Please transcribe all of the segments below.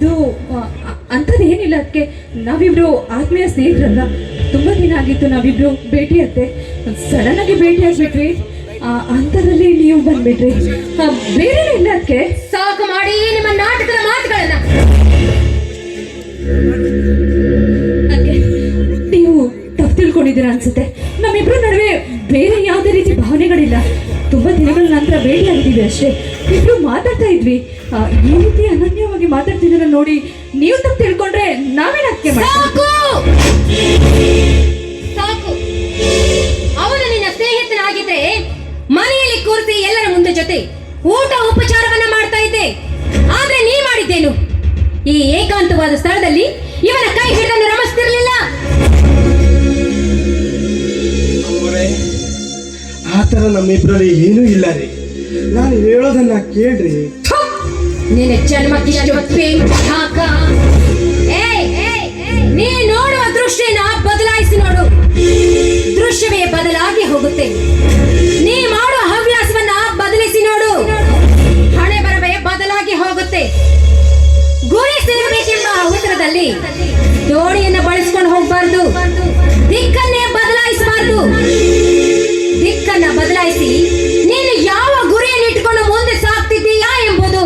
ಅದು ಅಂಥದ್ದೇನಿಲ್ಲ. ಅದಕ್ಕೆ ನಾವಿಬ್ರು ಆತ್ಮೀಯ ಸ್ನೇಹಿತರಲ್ಲ, ತುಂಬ ದಿನ ಆಗಿತ್ತು ನಾವಿಬ್ರು ಭೇಟಿಯಾಗ್ತೆ. ಸಡನ್ ಆಗಿ ಭೇಟಿ ಆಗ್ಬಿಟ್ವಿ, ಅಂಥದ್ರಲ್ಲಿ ನೀವು ಬಂದ್ಬಿಟ್ರಿ. ಬೇರೆ ಇಲ್ಲ. ಅದಕ್ಕೆ ಸಾಕು ಮಾಡಿ ನಿಮ್ಮ ನಾಟಕದ ಮಾತುಗಳನ್ನ. ಅದಕ್ಕೆ ನೀವು ತಪ್ಪು ತಿಳ್ಕೊಂಡಿದ್ದೀರಾ ಅನ್ಸುತ್ತೆ. ನಮ್ಮಿಬ್ರು ನಡುವೆ ಬೇರೆ ಯಾವುದೇ ರೀತಿ ಭಾವನೆಗಳಿಲ್ಲ. ತುಂಬ ದಿನಗಳ ನಂತರ ಭೇಟಿ ಆಗಿದ್ದೀವಿ ಅಷ್ಟೇ. ಇಬ್ರು ಮಾತಾಡ್ತಾ ಇದ್ವಿ. ಈ ರೀತಿ ಅನನ್ಯವಾಗಿ ಮಾತಾಡ್ತಿದ್ದೀರ ನೋಡಿ ನೀವು ತಪ್ಪು ತಿಳ್ಕೊಂಡ್ರೆ ನಾವೇನಕ್ಕೆ ಸಾಕು ಸಾಕು. ಅವನು ನಿನ್ನ ಸ್ನೇಹಿತನಾಗಿದ್ರೆ ಮನೆಯಲ್ಲಿ ಕೂರಿಸಿ ಎಲ್ಲರ ಮುಂದೆ ಜೊತೆ ಊಟ ಉಪಚಾರವನ್ನ ಮಾಡ್ತಾ ಇದ್ದೆ. ಆದ್ರೆ ನೀ ಮಾಡಿದ್ದೇನು? ಈ ಏಕಾಂತವಾದ ಸ್ಥಳದಲ್ಲಿ ಇವನ ಕೈ ಹಿಡಿದನ್ನು ರಮಿಸ್ತಿರ್ಲಿಲ್ಲ. ಆ ಥರ ನಮ್ಮಿಬ್ಬರಲ್ಲಿ ಏನೂ ಇಲ್ಲ ರೀ. ನಾನು ಹೇಳೋದನ್ನ ಕೇಳ್ರಿ. ನಿನ್ನ ಜನ್ಮಕ್ಕಿಷ್ಟು ಹಾಕ. ನೀ ನೋಡುವ ದೃಷ್ಟಿನ ಬದಲಾಯಿಸಿ ನೋಡು. ದೃಶ್ಯವೇ ಬದಲಾಗಿ ಹೋಗುತ್ತೆ. ನೀ ಮಾಡುವ ಹವ್ಯಾಸವನ್ನ ಬದಲಿಸಿ ನೋಡು. ಹಣೆ ಬರವೇ ಬದಲಾಗಿ ಹೋಗುತ್ತೆ. ಗುರಿ ಸೇರಬೇಕೆಂಬ ಉತ್ತರದಲ್ಲಿ ದೋಣಿಯನ್ನು ಬಳಸ್ಕೊಂಡು ಹೋಗಬಾರ್ದು. ದಿಕ್ಕನ್ನೇ ಬದಲಾಯಿಸಬಾರ್ದು. ದಿಕ್ಕನ್ನ ಬದಲಾಯಿಸಿ ನೀನು ಯಾವ ಗುರಿಯನ್ನು ಇಟ್ಕೊಂಡು ಮುಂದೆ ಸಾಗ್ತಿದ್ದೀಯಾ ಎಂಬುದು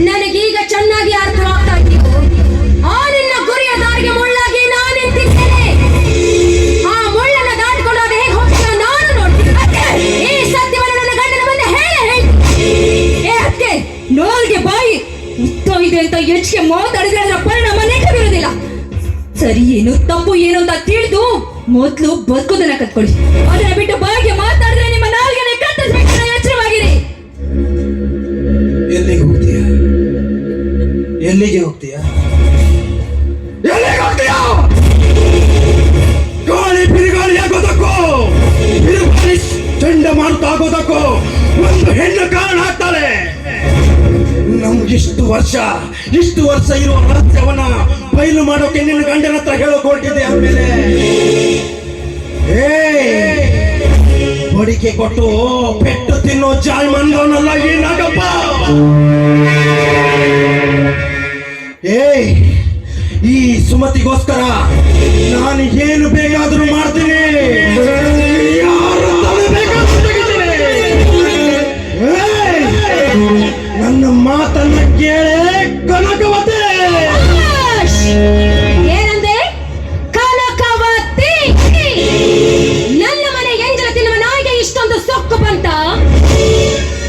ನನಗೀಗ ಚೆನ್ನಾಗಿ ಅರ್ಥವಾಗ್ತಾ ಇದೆಯೋ. ಆ ನಿನ್ನ ಗುರಿಯ ದಾರಿಗೆ ಮುಳ್ಳಾಗಿ ನಾನು ನಿಂತಿದ್ದೇನೆ. ಆ ಮುಳ್ಳನ್ನು ದಾಟಿಕೊಂಡು ಅದು ಹೇಗೆ ಹೋಗ್ತೀಯೋ ನಾನು ನೋಡ್ತೀನಿ. ಈ ಸತ್ಯವನ್ನು ನನ್ನ ಗಂಡನ ಮುಂದೆ ಹೇಳಿ ಅಕ್ಕೆ ನೋಲ್ಗೆ ಬಾಯಿ ಉತ್ತ ಇದೆ ಅಂತ ಹೆಚ್ಚಿಗೆ ಮಾತಾಡಿದ್ರೆ ಅದರ ಪರಿಣಾಮ ನೆಟ್ಟವಿರೋದಿಲ್ಲ. ಸರಿ ಏನು ತಪ್ಪು ಏನು ಅಂತ ತಿಳಿದು ಮೊದಲು ಬದುಕೋದನ್ನ ಕತ್ಕೊಳ್ಳಿ. ಅದನ್ನ ಬಿಟ್ಟು ಬಾಯಿಗೆ ಮಾತಾಡಿದ್ರೆ ನಿಮ್ಮ ನಾಲ್ಗೆನೆ ಕತ್ತರಿಸಬೇಕು. ಎಚ್ಚರವಾಗಿರಿ. ಎಲ್ಲಿಗೆ ಹೋಗ್ತೀಯಾ? ಎಲ್ಲಿಗೆ ಹೋಗ್ತೀಯಾ? ಎಲ್ಲಿಗೆ ಹೋಗ್ತೀಯಾ? ಗಾಳಿ ಬಿರುಗಾಳಿ ಆಗೋದಕ್ಕೂ ಬಿರುಗಾಳಿ ಚಂಡಮಾರುತ ಆಗೋದಕ್ಕೂ ಒಂದು ಹೆಣ್ಣು ಕಾರಣ ಆಗ್ತಾಳೆ. ನಮ್ಗಿಷ್ಟು ವರ್ಷ ಇರುವ ರಹಸ್ಯವನ್ನ ಬಯಲು ಮಾಡೋಕೆ ನಿನ್ನ ಗಂಡನ ಹತ್ರ ಹೇಳೋಕೆ ಹೊರಟಿದೆ. ಆಮೇಲೆ ಬಡಿಕೆ ಕೊಟ್ಟು ಪೆಟ್ಟು ತಿನ್ನೋ ಜಾಯ್ ಮಂದವನಲ್ಲ ಈ ನಾಗಪ್ಪ. ಈ ಸುಮತಿಗೋಸ್ಕರ ನಾನು ಏನು ಬೇಕಾದರೂ ಮಾಡ್ತೀನಿ. ನನ್ನ ಮಾತನ್ನ ಕೇಳೇ ಕನಕವತಿ. ಏನಂದೆ? ಕನಕವತಿ. ನನ್ನ ಮನೆ ಎಂಜಲ ತಿನ್ನುವ ನಾಯಿಗೆ ಇಷ್ಟೊಂದು ಸೊಕ್ಕು ಬಂತ?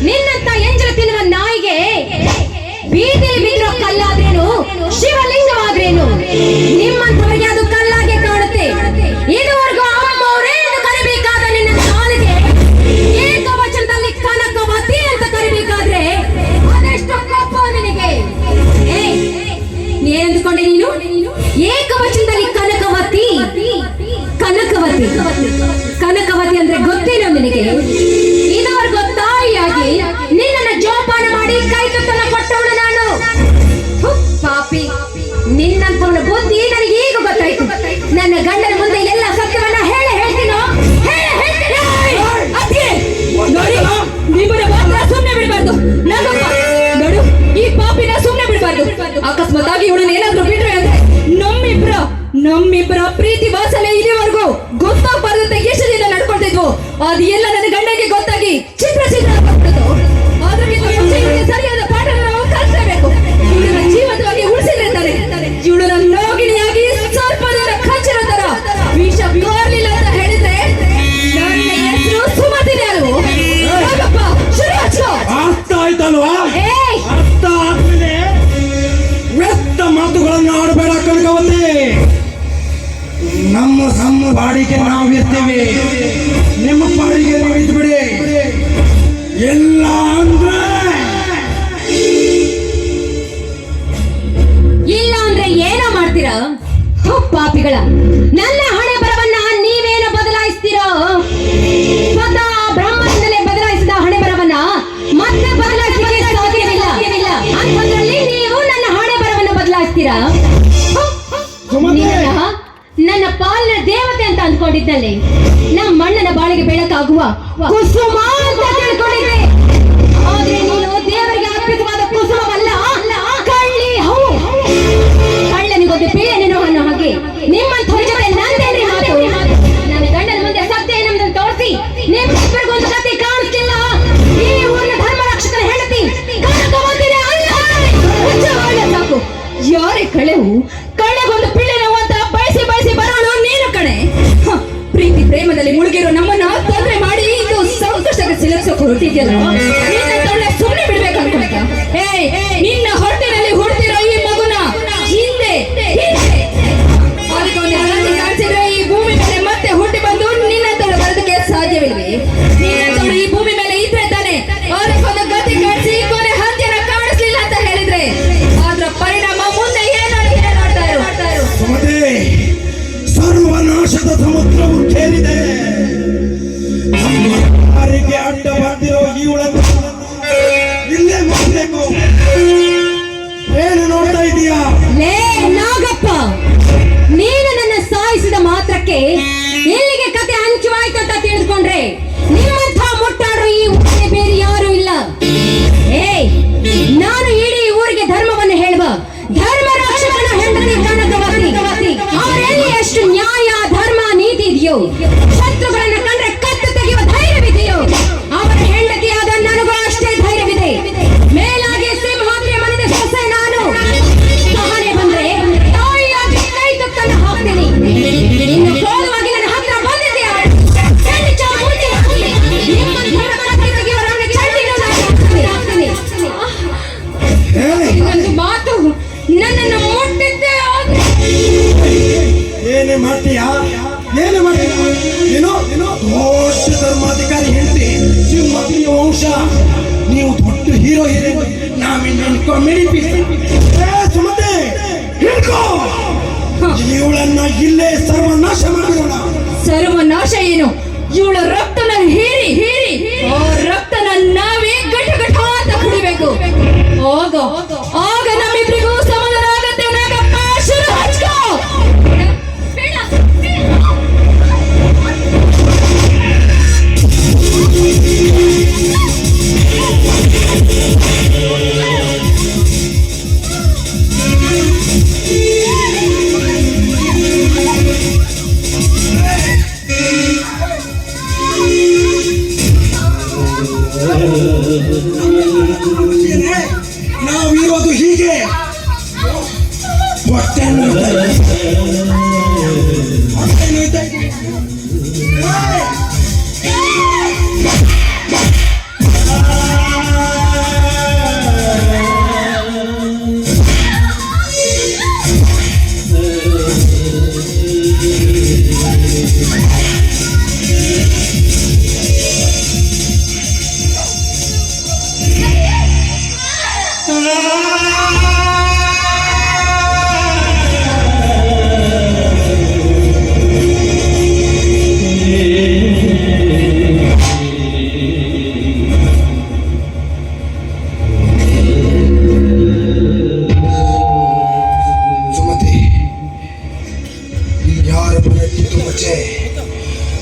ನಿನ್ನಂತ ಎಂಜಲ ತಿನ್ನುವ ನಾಯಿಗೆ ಬೀದಿಲಿ ಬಿದ್ದಿರೋ ಕಲ್ಲಾದ್ರೇನು ಶಿವಲಿಂಗವಾದ್ರೇನು ನಿಮ್ಮಂತವರಿಗೆ ಅದು ಕಲ್ಲಾಗೆ ಕಾಣುತ್ತೆ. ಇದುವರೆಗೂ ಅಮ್ಮವರೇ ಎಂದು ಕರಿಬೇಕಾದ ನಿನ್ನ ಕಾಲಿಗೆ ಏಕವಚನದಲ್ಲಿ ಕನಕವತಿ ಅಂತ ಕರಿಬೇಕಾದ್ರೆ ಅದೆಷ್ಟು ಕೋಪ ನಿನಗೆ? ಏನಂದುಕೊಂಡೆ ನೀನು? ಏಕವಚನದಲ್ಲಿ ಕನಕವತಿ ಕನಕವತಿ ಕನಕವತಿ ಅಂದ್ರೆ ಗೊತ್ತೇನೋ ನಿನಗೆ? ಇದುವರೆಗೂ ತಾಯಿಯಾಗಿ ನಿನ್ನನ್ನು ಜೋಪಾನ ಮಾಡಿ ಕೈ ತುತ್ತನ್ನ ಕೊಟ್ಟವಳು ನಾನು. ಪಾಪಿ, ನಿನ್ನಂತವನ ಬುದ್ಧಿ ನನಗೆ ಈಗ ಗೊತ್ತಾಯ್ತು. ನನ್ನ ಗಂಡನ ಮುಂದೆ ಎಲ್ಲ ಸತ್ಯವನ್ನ ಹೇಳ್ತೀನೋ ಸುಮ್ಮನೆ ಬಿಡಬಾರ್ದು. ನೋಡು, ಈ ಪಾಪಿನ ಸುಮ್ಮನೆ ಬಿಡಬಾರ್ದು. ಅಕಸ್ಮಾತ್ ಆಗಿ ಇವಳನ್ನ ಏನಾದ್ರೂ ಬಿಟ್ರೆ ಅಂದ್ರೆ ನಮ್ಮಿಬ್ಬರ ಪ್ರೀತಿ ವಾಸನೆ ಇಲ್ಲಿವರೆಗೂ ಗೊತ್ತಾಗಬಾರ್ದಂತ ಎಷ್ಟು ದಿನ ನಡ್ಕೊಳ್ತಿದ್ವು. ಅದು ಎಲ್ಲ ನನ್ನ ಗಂಡನಿಗೆ ಗೊತ್ತಾಗಿ ಚಿತ್ರ ಆಗ್ಬಿಟ್ಟು ಸರಿಯಾದ ಪಾಠ ನಾವು ಕಲಿಸಬೇಕು. ಇವಳನ್ನ ಜೀವಂತವಾಗಿ ಉಳಿಸಿರ್ತಾರೆ. ಇವಳನ್ನ ನೋಗಿಣಿಯಾಗಿ ಸ್ವಲ್ಪ ದಿನ ಕಚ್ಚಿರೋ ತರ ವಿಷ ಬಿವಾರ್ಲಿಲ್ಲ ಅಂತ ಹೇಳಿದ್ರೆ ನನ್ನ ಹೆಸರು ಸುಮತಿನೇ ಅಲ್ವೋ? ಅರ್ಥ ಆಯ್ತಲ್ವಾ? ಅರ್ಥ ಆದ್ಮೇಲೆ ವ್ಯರ್ಥ ಮಾತುಗಳನ್ನು ಆಡಬೇಡ ಕನಕವತಿ. ನಮ್ಮ ಬಾಡಿಗೆ ನಾವಿರ್ತೀವಿ, ನಿಮ್ಮ ಪಾಡಿಗೆ ನೀವು ಇದ್ಬಿಡಿ. ಎಲ್ಲ ಇಲ್ಲ ಅಂದ್ರೆ ಏನೋ ಮಾಡ್ತೀರಾ ಪಾಪಿಗಳ? ನನ್ನ ಹಣೆ ಬರವನ್ನ ನೀವೇನೋ ಬದಲಾಯಿಸ್ತೀರೋ? ಸ್ವತಃ ಬ್ರಹ್ಮನಿಂದಲೇ ಬದಲಾಯಿಸಿದ ಹಣೆ ಬರವನ್ನ ಮತ್ತೆ ಬದಲಾಯಿಸಲಿಕ್ಕೆ ಸಾಧ್ಯವಿಲ್ಲ. ಅಂಥದ್ರಲ್ಲಿ ನೀವು ನನ್ನ ಹಣೆ ಬರವನ್ನ ಬದಲಾಯಿಸ್ತೀರಾ? ನನ್ನ ಪಾಲಿನ ದೇವತೆ ಅಂತ ಅಂದ್ಕೊಂಡಿದ್ದಲ್ಲಿ ನಮ್ಮ ಅಣ್ಣನ ಬಾಳಿಗೆ ಬೆಳಕಾಗುವ ಕುಸುಮ ಅಂತ ತಿಳ್ಕೊಂಡಿದ್ದೆ. ಆದ್ರೆ ನೀನು ದೇವರಿಗೆ ಅರ್ಪಿತವಾದ ಕುಸುಮವಲ್ಲ, ಕಳ್ಳಿ ಹೂ. ಕಳೆಗೊಂದು ಪಿಳ್ಳೆ ನೋವು ಅಂತ ಬಯಸಿ ಬಯಸಿ ಬರೋಣ ನೀನು ಕಣೆ. ಹ, ಪ್ರೀತಿ ಪ್ರೇಮದಲ್ಲಿ ಮುಳುಗಿರೋ ನಮ್ಮನ್ನ ತೊಂದರೆ ಮಾಡಿ ಇದು ಸಂಕಷ್ಟಕ್ಕೆ ಸಿಲುಕಿಸೋಕೆ ಹೊರಟಿದ್ಯಲ್ಲ, ನಿನ್ನ ಸುಮ್ಮನೆ ಬಿಡ್ಬೇಕು ಅನ್ಕೊಂಡ. ನಿನ್ನ ಹೊಟ್ಟೆನಲ್ಲಿ ಹುಡ್ತಿರೋ ಈ ಮಗುನ ಹಿಂದೆ ಅದಕ್ಕೊಂದು ಗಣತಿ ಕಾಣಿಸಿದ್ರೆ ಈ ಭೂಮಿ ಮೇಲೆ ಮತ್ತೆ ಹುಟ್ಟಿ ಬಂದು ನಿನ್ನ ತೊಳೆ ಬರೋದಕ್ಕೆ ಸಾಧ್ಯವಿಲ್ವೇ? ನಿನ್ನ ತೊಳೆ ಈ ಭೂಮಿ ಮೇಲೆ ಇದ್ರೆ ತಾನೆ ಅದಕ್ಕೊಂದು ಗತಿ ಕಾಣಿಸಿ ಕೊನೆ ಹಂತ್ಯನ ಕಾಣಿಸ್ಲಿಲ್ಲ ಅಂತ ಹೇಳಿದ್ರೆ ಅದ್ರ ಪರಿಣಾಮ ಮುಂದೆ ಏನಾಗಿದೆ ನೋಡ್ತಾ ಇರು. ಸುಮತಿ, ಸರ್ವನಾಶದ ಸಮುದ್ರವು ಕೇಳಿದೆ. ನಮ್ಮ ದಾರಿಗೆ ಅಡ್ಡ ಬಂದಿರೋ ಇವಳನ್ನು ಇಲ್ಲೇ ಮಾಡಬೇಕು. ಏನು ನೋಡ್ತಾ ಇದೀಯಾ? ಲೇ ನಾಗಪ್ಪ, ನೀನು ನನ್ನ ಸಾಯಿಸಿದ ಮಾತ್ರಕ್ಕೆ ಎಲ್ಲಿಗೆ ಕತೆ ಹಂಚುವಾಯ್ತು ಅಂತ ತಿಳಿದುಕೊಂಡ್ರೆ ನಿಮ್ಮಂಥ ಮುಟ್ಟಾಡ್ರು ಈ ಊರಿಗೆ ಬೇರೆ ಯಾರು ಇಲ್ಲ. ನಾನು ಇಡೀ ಊರಿಗೆ ಧರ್ಮವನ್ನು ಹೇಳುವ ಧರ್ಮ ರಕ್ಷಕನ ಹೆಂಡತಿ ಕನಕವತಿ. ಅವರಲ್ಲಿ ಎಷ್ಟು ನ್ಯಾಯ ಧರ್ಮ ನೀತಿ ಇದೆಯೋ, ಶತ್ರುಗಳನ್ನ ಕಂಡ್ರೆ ಕತ್ತು ತೆಗೆಯುವ ಧೈರ್ಯವಿದೆಯೋ, ಅವರ ಹೆಂಡತಿಯಾದ ನನಗೂ ಅಷ್ಟೇ ಧೈರ್ಯವಿದೆ. ಮೇಲಾಗಿ ಸಿಂಹಾದ್ರಿಯ ಮನೆಯ ಸೊಸೆ ನಾನು. ಸಹನೆ ಬಂದ್ರೆ ತಾಯಿಯಾಗಿ ಕೈ ತುತ್ತನ್ನು ಹಾಕ್ತೀನಿ. ಇನ್ನು ಕ್ರೋಧವಾಗಿ ನನ್ನ ಹತ್ರ ಬಂದಿದ್ಯಾ? ನನ್ನ ಮಾತು ನನ್ನನ್ನು ಮುಟ್ಟಿದ್ದೆ ಆದ್ರೆ ಏನೇ ಮಾಡ್ತೀಯಾ? ಏನು ಮಾಡ್ತೀಯ? ಏನೋ ದೊಡ್ಡ ಧರ್ಮಾಧಿಕಾರಿ ಹೇಳ್ತಿ, ಸಿಂಹದ್ರಿಯ ವಂಶ, ನೀವು ದೊಡ್ಡ ಹೀರೋ ಹೀರೋ, ನಾವಿನ್ನ ಕಾಮಿಡಿ ಪೀಸ್. ಸುಮತಿ, ಹಿಡ್ಕೋ ಇವಳನ್ನ ಇಲ್ಲೇ ಸರ್ವನಾಶ ಮಾಡೋಣ. ಸರ್ವನಾಶ ಏನು? ಇವಳ ರಕ್ತನ ಹೀರಿ ಹೀರಿ ಆ ರಕ್ತನ ನಾವೇ ಘಟ ಘಟ ಅಂತ ಕುಡಿಬೇಕು. ಆಗ ನಮ್ಮಿಬ್ರಿಗೂ ಸಮಾಧಾನ ಆಗತ್ತೆ. ನಾಗಪ್ಪ, ಶುರು ಹಚ್ಕೋ. ನಾವಿರೋದು ಹೀಗೆ ಹೊಟ್ಟೆ ನೋಯ್ತಾ ಇದೆ.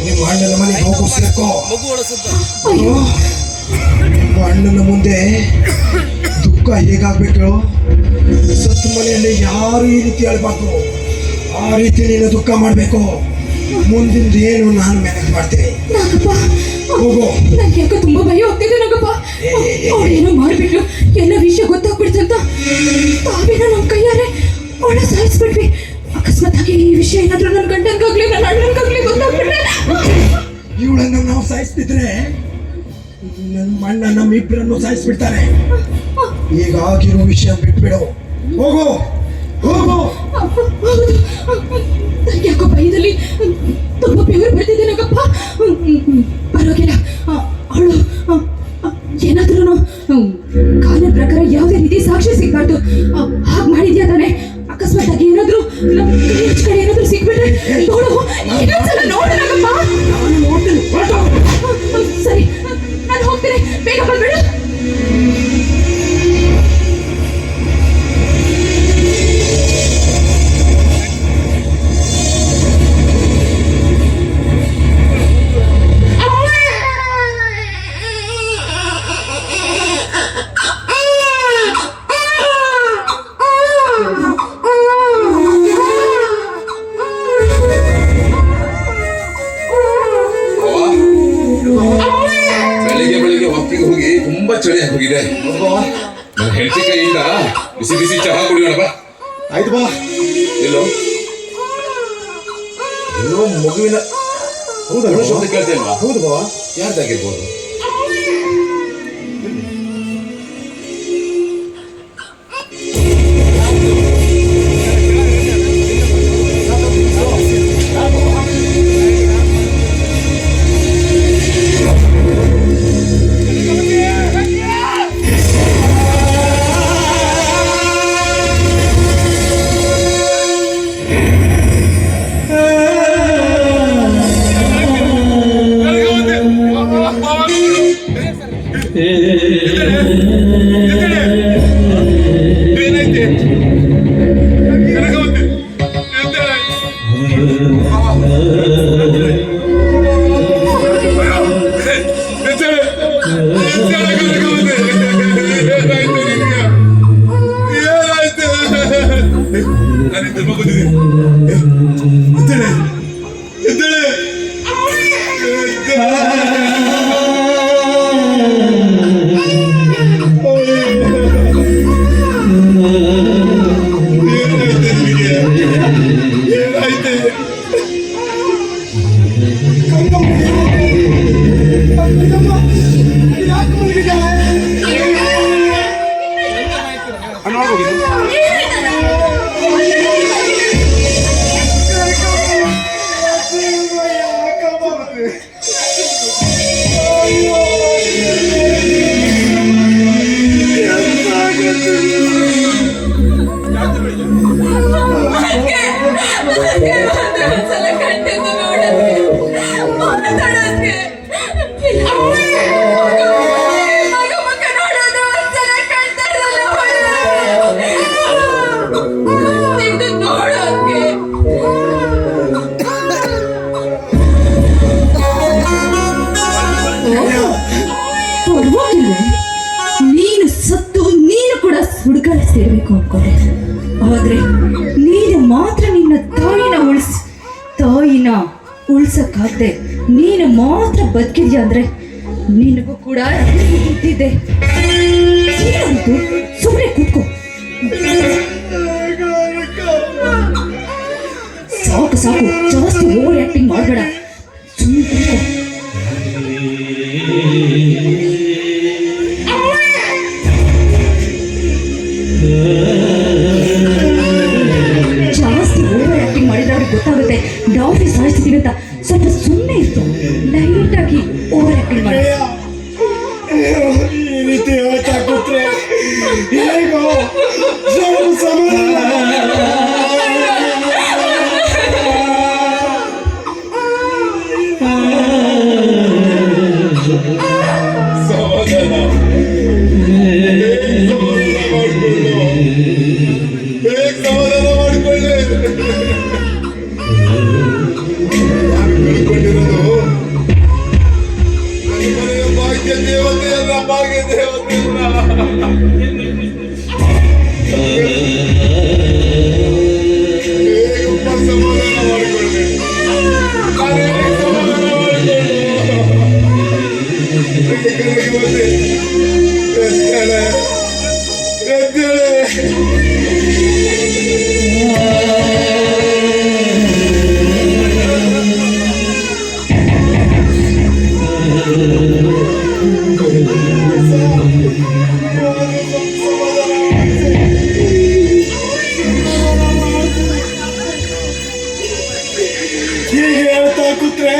ನಿಮ್ಮ ಅಣ್ಣನ ಮನೆಗೆ ಹೋಗಿಸ್ಬೇಕು. ನಿಮ್ಮ ಅಣ್ಣನ ಮುಂದೆ ದುಃಖ ಹೇಗಾಗ್ಬೇಕು? ಸತ್ತ ಮನೆಯಲ್ಲಿ ಯಾರು ಈ ರೀತಿ ಹೇಳ್ಬಾರ್ದು. ಆ ರೀತಿ ನೀನು ದುಃಖ ಮಾಡಬೇಕು. ಮುಂದಿಂದ ಏನು ನಾನು ಮ್ಯಾನೇಜ್ ಮಾಡ್ತೀನಿ. ಹೋಗು. ನನಗೆ ಯಾಕೋ ತುಂಬಾ ಭಯ ಆಗ್ತಿದೆ ನಾಗಪ್ಪ. ಅವಳೇನೋ ಮಾಡ್ಬಿಟ್ಲು, ಎಲ್ಲ ವಿಷಯ ಗೊತ್ತಾಗ್ಬಿಡ್ತಂತ ತಾವೇನೋ ನಮ್ಮ ಕೈಯಾರೆ ಅವಳ ಸಾಯಿಸ್ಬಿಟ್ವಿ. ಅಕಸ್ಮಾತ್ ಆಗಿ ಈ ವಿಷಯ ಏನಾದ್ರೂ ನನ್ನ ಗಂಡನ್ಗಾಗ್ಲಿ ನನ್ನ ಅಣ್ಣನ್ಗಾಗ್ಲಿ ಗೊತ್ತಾಗ್ಬಿಟ್ರೆ ಇವಳನ್ನ ನಾವು ಸಾಯಿಸ್ತಿದ್ರೆ ನನ್ನ ಅಣ್ಣ ನಮ್ಮಿಬ್ಬರನ್ನು ಸಾಯಿಸ್ಬಿಡ್ತಾರೆ. ಈಗ ಆಗಿರೋ ವಿಷಯ ಬಿಟ್ಬಿಡು. ಹೋಗು ಹೋಗು. ನನಗೆ ಯಾಕೋ ಭಯದಲ್ಲಿ ತುಂಬಾ ಬೆವರು ಬರ್ತಿದೆ ನಾಗಪ್ಪ. ಪರವಾಗಿಲ್ಲ, ಅವಳು ಏನಾದ್ರೂ ಕಾನೂನು ಪ್ರಕಾರ ಯಾವುದೇ ರೀತಿ ಸಾಕ್ಷಿ ಸಿಗ್ಬಾರ್ದು. ಹಾಗೆ ಮಾಡಿದ್ಯಾ ತಾನೆ? ಅಕಸ್ಮಾತ್ ಆಗಿ ಏನಾದ್ರು ನಮ್ಮ ಕಡೆ ಏನಾದ್ರು ಸಿಕ್ಬಿಟ್ರೆ ನೋಡು, ಇನ್ನೊಂದ್ಸಲ ನೋಡೋಣಪ್ಪ. ನಾನು ನೋಡ್ತೀನಿ. ಸರಿ, ನಾನು ಹೋಗ್ತೇನೆ, ಬೇಗ ಬಂದ್ಬಿಡು. ಚಳಿ ಹೋಗಿದೆ. ನನ್ನ ಹೆಂಡತಿ ಕೈಯಿಂದ ಬಿಸಿ ಬಿಸಿ ಚಹಾ ಕುಡಿಯೋಣ ಬಾ. ಆಯ್ತು ಬಾ. ಎಲ್ಲೋ ಎಲ್ಲೋ ಮಗುವಿನ ಹೌದಾ ಅವಳ ಶಬ್ದ ಕೇಳ್ತೇಲ್ವಾ? ಹೌದು ಬಾ. ಯಾರ್ದಾಗಿರ್ಬೋದು? ನೀನು ಸತ್ತು ನೀನು ಕೂಡ ಹುಡುಗಾಟ ಸೇರ್ಬೇಕು ಅನ್ಕೊಂಡೆ. ಆದ್ರೆ ನೀನು ಮಾತ್ರ ನಿನ್ನ ತಾಯಿನ ಉಳ್ಸಕ್ಕಾಗದೆ ನೀನು ಮಾತ್ರ ಬದುಕಿದ್ಯಾ ಅಂದ್ರೆ ನಿನಗೂ ಕೂಡ ಇದ್ದಿದ್ದೆ. ಸುಮ್ಮನೆ ಕೂತ್ಕೋ. ಸಾಕು ಸಾಕು, ಜಾಸ್ತಿ ಓವರ್ ಆಕ್ಟಿಂಗ್ ಮಾಡಬೇಡ. ಸುಮ್ಮನೆ ಕೂತ್ಕೋ. ಜಾಸ್ತಿ ಓವರ್ ಆಕ್ಟಿಂಗ್ ಮಾಡಿದ್ರೆ ಅವ್ರಿಗೆ ಗೊತ್ತಾಗುತ್ತೆ ಡಾಕ್ಟರ್ ಸಾಯಿಸ್ತಿದ್ದೀವಿ ಅಂತ. ಸ್ವಲ್ಪ ಸುಮ್ಮನೆ ಇತ್ತು, ಲೈಟ್ ಆಗಿ ಓವರ್ ಆಕ್ಟಿಂಗ್ ಮಾಡಿ. ಈ ರೀತಿ ಹೇಳ್ತಾ ಕೂತ್ರೆ ಹೇಗೋ ಸಮಾಧಾನ ಮಾಡಿಕೊಳ್ಳೆ. ನಾನು ಕಳ್ಕೊಂಡಿರೋದು ನನ್ನ ಮನೆಯ ಭಾಗ್ಯ ದೇವತೆಯಲ್ಲ, ಭಾಗ್ಯ ದೇವತೆಯಲ್ಲ. ಹೇಗಪ್ಪ ಸಮಾಧಾನ ಮಾಡಿಕೊಳ್ಳೆ? ನಾನು ಹೇಗೆ ಸಮಾಧಾನ ಮಾಡಿಕೊಳ್ಳೆ? ಕಣ್ಣಿಗೆ ಬಂದೆ. ಎದ್ದೇಳೆ, ಎದ್ದೇಳೆ. ಹೀಗೆ ಹೇಳ್ತಾ ಕೂತ್ರೆ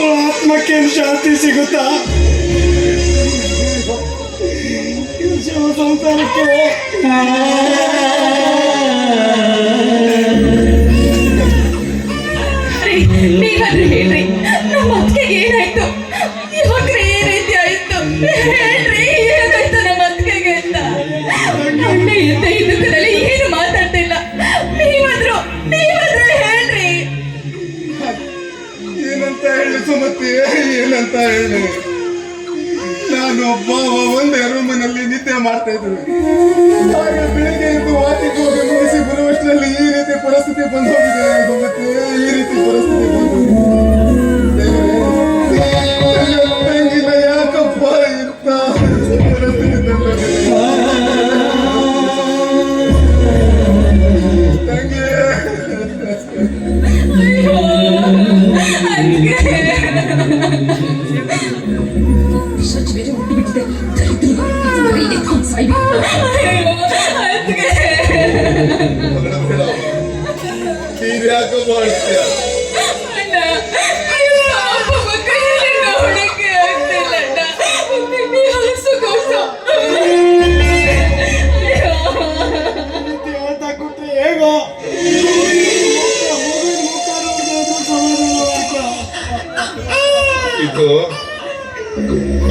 ಆತ್ಮಕ್ಕೇನು ಶಾಂತಿ ಸಿಗುತ್ತಾ? ಶಿವ ಸಂಸಾರಕ್ಕೆ ನೀವಾದ್ರೂ ಹೇಳ್ರಿ, ನಮ್ಮ ಅತ್ತಿಗೆಗೆ ಏನಾಯ್ತು? ಯಾಕ್ರಿ ಈ ರೀತಿ ಆಯ್ತು? ಹೇಳ್ರಿ, ಏನಾಯ್ತು ನಮ್ಮ ಅತ್ತಿಗೆಗೆ ಅಂತ. ಒಳ್ಳೆ ಇದ್ದ ಈ ದುಃಖದಲ್ಲಿ ಏನು ಮಾತಾಡ್ತಿಲ್ಲ. ನೀವಾದ್ರೂ ಹೇಳ್ರಿ. ಏನಂತ ಹೇಳಿ ಸುಮತಿ, ಏನಂತ ಹೇಳಿ? ನಾನು ಒಬ್ಬ ಒಂದೇ ರೂಮಿನಲ್ಲಿ ನಿದ್ದೆ ಮಾಡ್ತಾ ಇದ್ದೆ. ಬೆಳಿಗ್ಗೆ ಎದ್ದು ವಾಕಿಂಗ್ ಹೋಗಿ ಮುಗಿಸಿ ಬರುವಷ್ಟರಲ್ಲಿ ಈ ರೀತಿ ಪರಿಸ್ಥಿತಿ ಬಂದು ಹೋಗಿದೆ ಸುಮತಿ. ಈ ರೀತಿ ಪರಿಸ್ಥಿತಿ ಬಂದು ತಂಗಿನ ಯಾಕಪ್ಪ ಇಂತ ಪರಿಸ್ಥಿತಿ ತಂದಿದೆ? ಖರ್ಚು ಬೇರೆ ಹುಟ್ಟು ಬಿಟ್ಟಿದೆ. ದರಿದ್ರ ಎತ್ಕೊಂಡು ಸಾಯ್ಬೇಕು. ನೀನ್ ಯಾಕೆ ಮಾಡ್ತೀಯ? ಇದು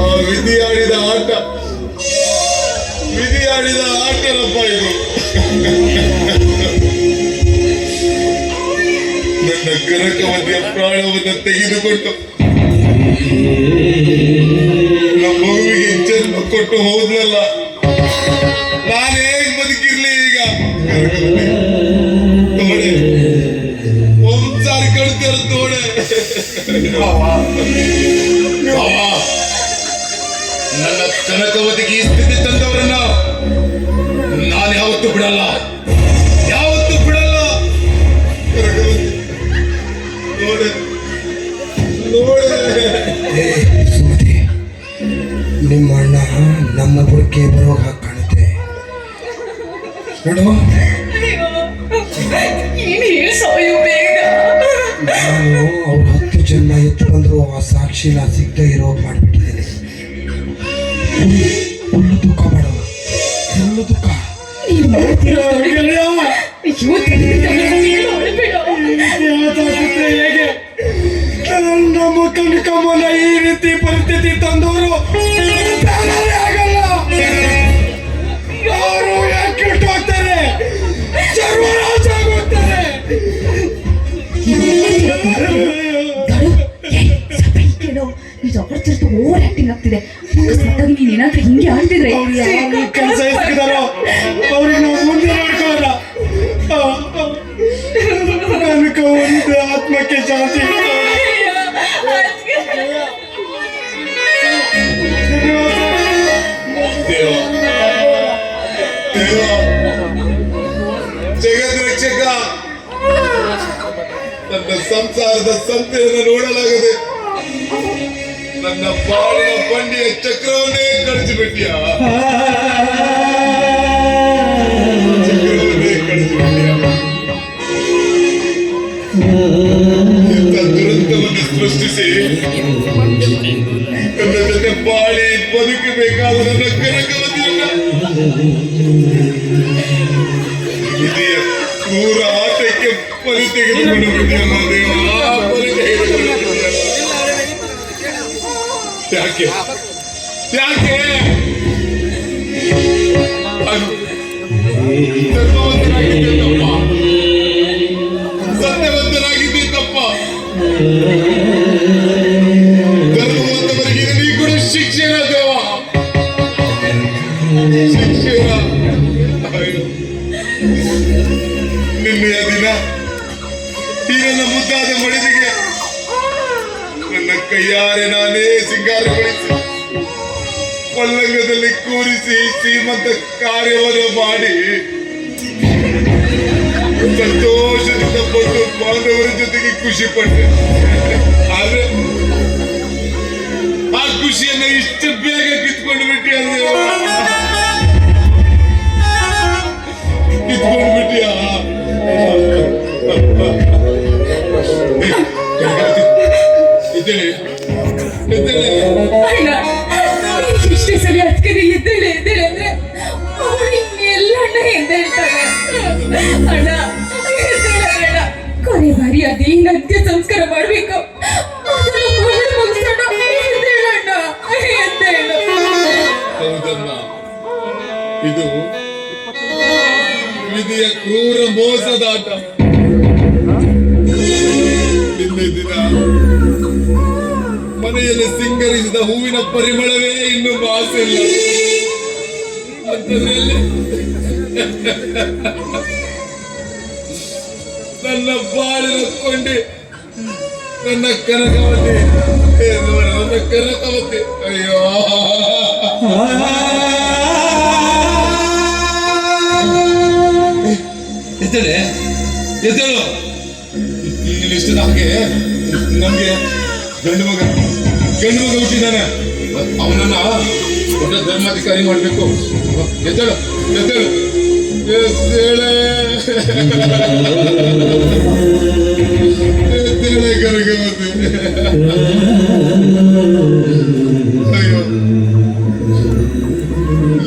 ಆ ವಿಧಿ ಆಡಿದ ಆಟ, ವಿಧಿ ಆಡಿದ ಆಟನಪ್ಪ ಇದು. ನನ್ನ ಕನಕವತಿಯ ಪ್ರಾಣವನ್ನು ತೆಗೆದುಕೊಂಡು ನಮ್ಮ ಮಗುವಿಗೆ ಜನ್ಮ ಕೊಟ್ಟು ಹೋದ್ನಲ್ಲ, ನಾನು ಹೇಗೆ ಬದುಕಿರ್ಲಿ ಈಗ? ನೋಡೆ ಒಂದ್ಸಾರಿ ಕಳ್ತಾರ ನೋಡೆ. ನನ್ನ ಕನಕವತಿಗೆ ಈ ಸ್ಥಿತಿ ತಂದವರನ್ನ ನಾನು ಯಾವತ್ತೂ ಬಿಡಲ್ಲ, ಯಾವತ್ತೂ ಬಿಡಲ್ಲ. ಕನಕವತಿ ನೋಡೆ ನೋಡೆ. ಸುಮತಿ, ನಿಮ್ಮ ಅಣ್ಣ ನಮ್ಮ ಬುಡಕ್ಕೆ ಬರುವಾಗ ಕಾಣುತ್ತೆ ನೋಡು. ನಾನು ಅವ್ರು 10 ಜನ ಎತ್ತು ಬಂದ್ರು ಆ ಸಾಕ್ಷಿನ ಸಿಗದೆ ಇರೋ ಮಾಡ್ಬಿಟ್ಟಿದ್ದೇನೆ. ಫುಲ್ಲು ದುಃಖ ಮಾಡೋ, ಫುಲ್ಲು ದುಃಖ. ಹೇಗೆ ನಮ್ಮ ಕನಕಮ್ಮನ ಈ ರೀತಿ ಪರಿಸ್ಥಿತಿ ತಂದವರು ಆಗಲ್ಲ. ಯಾರು ಯಾಕೆ ಹೋಗ್ತಾರೆ, ಸರ್ವನಾಶ ಆಗೋಗ್ತಾರೆ. ಓವರ್ ಆಕ್ಟಿಂಗ್ ಆಗ್ತಿದೆ. ಅಕಸ್ಮಾತಾಗಿ ನೀನ್ ಏನಾದ್ರೂ ಹಿಂಗೆ ಆಡ್ತಿದ್ರೆ ಕೆಲಸ ಇಸ್ಕಿದಾರೋ ಅವ್ರಿಗೆ ನಾವು ಮುಂದೆ ನೋಡ್ಕೋಲ್ಲ. ಕನಕ ಒಂದು ಆತ್ಮಕ್ಕೆ ಶಾಂತಿ. ಜಗದ್ ರಕ್ಷಕ, ನನ್ನ ಸಂಸಾರದ ಸಂತೆಯನ್ನು ನೋಡಲಾಗದೆ ನನ್ನ ಬಾಳಿನ ಬಂಡಿಯ ಚಕ್ರವನ್ನೇ ಕಳಿಸಿಬಿಟ್ಟಿಯ, ಚಕ್ರವನ್ನೇ ಕಳಿಸಿಬಿಟ್ಟಿಯ. ಇಂಥ ದುರಂತವನ್ನು ಸೃಷ್ಟಿಸಿ ನನ್ನ ಜೊತೆ ಬಾಳಿ ಬದುಕಬೇಕಾದ ನನ್ನ ಕನಕವತಿಯನ್ನ ವಿಧಿಯ ಕ್ರೂರ ಆಟಕ್ಕೆ ಬಲಿ ತೆಗೆದುಕೊಂಡು ಬಿಟ್ಟಿಯಲ್ಲ ದೇವ, ಬಲಿ ತೆಗೆದುಕೊಂಡು ಬಿಟ್ಟಿಯಲ್ಲ. ಯಾಕೆ ಯಾಕೆ ಧರ್ಮವಂತನಾಗಿದ್ದೆ ತಪ್ಪ, ಸತ್ಯವಂತನಾಗಿದ್ದೆ ತಪ್ಪ. ಧರ್ಮವಂತವರಿಗೆ ನೀ ಕೂಡ ಶಿಕ್ಷೆನ ದೇವ, ಶಿಕ್ಷೆನ. ನಿನ್ನೆಯ ದಿನ ಈ ನನ್ನ ಮುದ್ದಾದ ಮಡಿದಿಗೆ ನನ್ನ ಕೈಯಾರೆ ನಾನೇ ಸಿಂಗಾರಗೊಳಿಸಿ ಪಲ್ಲಂಗದಲ್ಲಿ ಕೂರಿಸಿ ಶ್ರೀಮಂತ ಕಾರ್ಯವನ್ನು ಮಾಡಿ ಸಂತೋಷದಿಂದ ಕೊಟ್ಟು ಬಾಂಧವರ ಜೊತೆಗೆ ಖುಷಿ ಪಟ್ಟೆ. ಆದ್ರೆ ಆ ಖುಷಿಯನ್ನ ಇಷ್ಟು ಬೇಗ ಕಿತ್ಕೊಂಡು ಬಿಟ್ಟಿ ಅಂದೇವ, ಕಿತ್ಕೊಂಡು ಬಿಟ್ಟಿಯ. ಇಷ್ಟೇ ಸಲ ಹತ್ಕಡೆ ಎದ್ದೇಳೆ ಎದ್ದೇಳೆ ಅಂದ್ರೆ ಎಲ್ಲ ಅಣ್ಣ ಎದ್ದೇಳ್ತಾನೆ. ಅಣ್ಣ ಎದ್ದೇಳ, ಕೊನೆ ಬಾರಿ ಅದೇನು ಅಂತ್ಯ ಸಂಸ್ಕಾರ ಮಾಡ್ಬೇಕು ಅದನ್ನು ಮಾಡಿ ಮುಗಿಸೋಣ. ಎದ್ದೇಳಣ್ಣ, ಎದ್ದೇಳು. ಹೌದಮ್ಮ, ಇದು ವಿಧಿಯ ಕ್ರೂರ ಮೋಸದಾಟ. ನಿನ್ನೆ ದಿನ ಮನೆಯಲ್ಲಿ ಸಿಂಗರಿಸಿದ ಹೂವಿನ ಪರಿಮಳವೇ ಇನ್ನು ವಾಸಿಲ್ಲ. ಅಂಥದ್ರಲ್ಲಿ ನನ್ನ ಬಾಳಿನ ಕೊಂಡಿ ನನ್ನ ಕನಕವತಿ, ನನ್ನ ಕನಕವತಿ. ಅಯ್ಯೋ ಎದ್ದೇಳೆ ಎದ್ದೇಳು. ಇಷ್ಟು ನಮಗೆ ಗಂಡು ಮಗ ಗಂಡು ಮಗ ಹುಟ್ಟಿದ್ದಾನೆ, ಅವನನ್ನ ದೊಡ್ಡ ಧರ್ಮಾಧಿಕಾರಿ ಮಾಡ್ಬೇಕು. ಎದ್ದೇಳು ಎದ್ದೇಳು ಎದ್ದೇಳೆ ಎದ್ದೇಳೆ ಗರ್ಗವತಿ. ಅಯ್ಯೋ,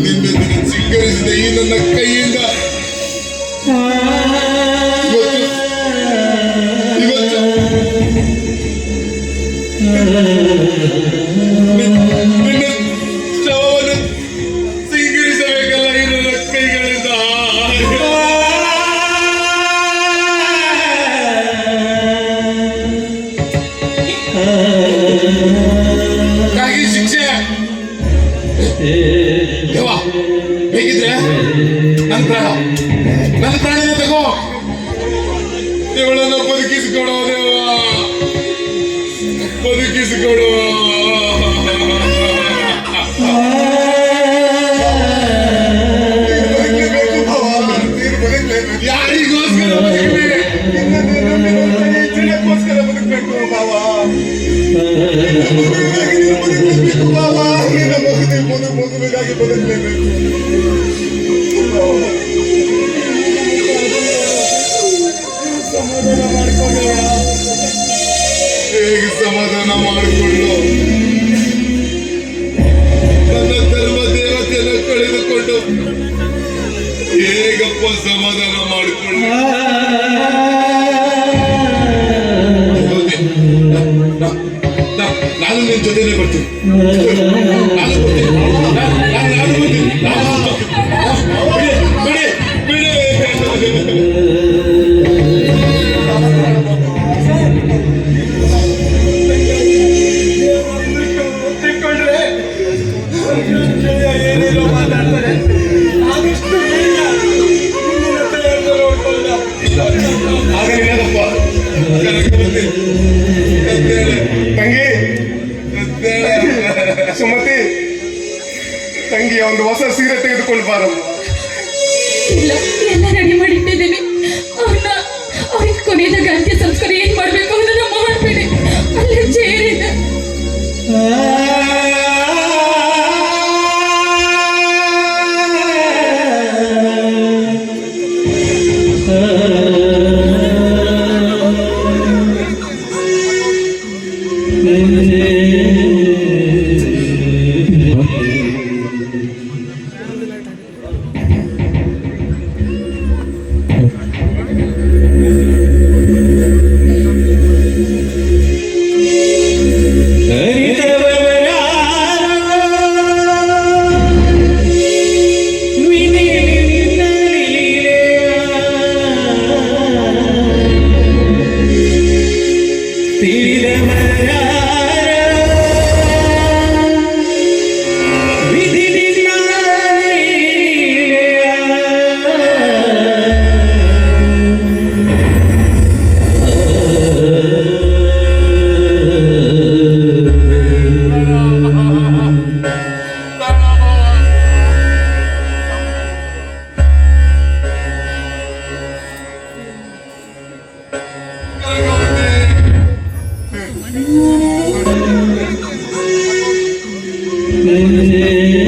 ನಿನ್ನೆ ದಿನ ಸಿಂಗರಿಸಿದ ಈ ನನ್ನ ಕೈಯಿಂದ ಇವತ್ತು ನಿನ್ನ ಶವವನ್ನು ಸಿಂಗರಿಸಬೇಕಲ್ಲ ಈ ನನ್ನ ಕೈಗಳಿಂದ. ಹಾಗಾಗಿ ಶಿಕ್ಷೆ ದೇವ, ಹೇಗಿದ್ರೆ ನನ್ನ ಪ್ರಾಣನೇ ತಗೋ, ಇವಳನ್ನು ಬದುಕಿಸಿಕೊಡೋ ದೇವ, ಬದುಕಿಸಿಕೊಡು. ಯಾರಿಗೋಸ್ಕರ ಬದುಕಲಿ? ಜನಕ್ಕೋಸ್ಕರ ಬದುಕಬೇಕು ಬಾವ. ಬದುಕಬೇಕು ಬಾವ, ಮಗುವಿಗಾಗಿ ಬದುಕಲೇಬೇಕು. ಸಮಾಧಾನ ಮಾಡ್ಕೊಳ್ಳ, ಹೇಗೆ ಸಮಾಧಾನ ಮಾಡಿಕೊಳ್ಳು? ನನ್ನ ಧರ್ಮ ದೇವತೆಯನ್ನು ಕಳೆದುಕೊಂಡು ಹೇಗಪ್ಪ ಸಮಾಧಾನ ಮಾಡಿಕೊಳ್ಳು? ನಾನು ನಿನ್ನ ಜೊತೆನೆ ಬರ್ತೀನಿ, ನಾನು ಬರ್ತೀನಿ, ನಾನು ಬರ್ತೀನಿ. ಬಿಡಿ ಬಿಡಿ. ಏನೇನೋ ಮಾತಾಡ್ತಾರೆ, ಆದಷ್ಟು ಆಗಲಿಲ್ಲಪ್ಪ. ತಂಗಿ ಸುಮತಿ, ತಂಗಿ ಒಂದು ಹೊಸ ಸೀರೆ ತೆಗೆದುಕೊಂಡು ಬಾರಮ್ಮ. ಇಲ್ಲ, ಎಲ್ಲ ರೆಡಿ ಮಾಡಿಟ್ಟಿದ್ದೀನಿ. ಅವ್ರಿಗೆ ಕೊನೆಯದಾಗ ಅಂತ್ಯ ಸಂಸ್ಕಾರ ಏನ್ ಮಾಡ್ಬೇಕು ಅದನ್ನ ಮಾಡ್ಬೇಡಿ. ಅಲ್ಲಿ ಚೇರಿದೆ. Hey